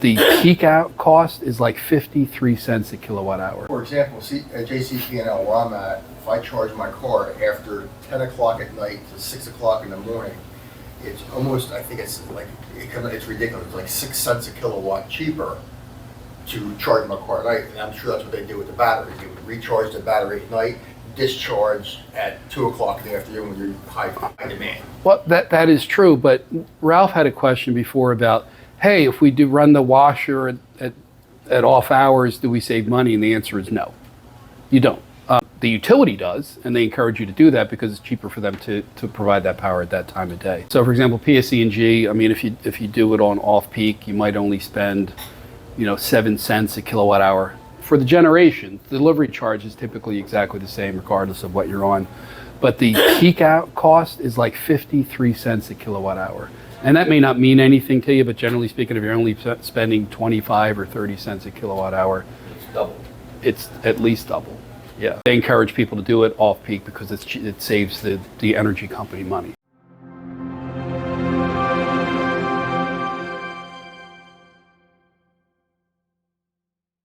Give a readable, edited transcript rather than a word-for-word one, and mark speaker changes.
Speaker 1: The peak out cost is like 53 cents a kilowatt hour.
Speaker 2: For example, see, at JCP&L where I'm at, if I charge my car after 10 o'clock at night to 6 o'clock in the morning, it's almost, I think it's like, it's ridiculous. It's like 6 cents a kilowatt cheaper to charge my car at night. And I'm sure that's what they do with the battery. They would recharge the battery at night, discharge at 2 o'clock in the afternoon when you're high demand.
Speaker 1: Well, that is true, but Ralph had a question before about, hey, if we do run the washer at off hours, do we save money? And the answer is no, you don't. The utility does, and they encourage you to do that because it's cheaper for them to provide that power at that time of day. So for example, PSE&G, I mean, if you do it on off peak, you might only spend, 7 cents a kilowatt hour. For the generation, the delivery charge is typically exactly the same regardless of what you're on. But the peak out cost is like 53 cents a kilowatt hour. And that may not mean anything to you, but generally speaking, if you're only spending 25 or 30 cents a kilowatt hour,
Speaker 2: It's double.
Speaker 1: it's at least double. Yeah. They encourage people to do it off peak because it saves the energy company money.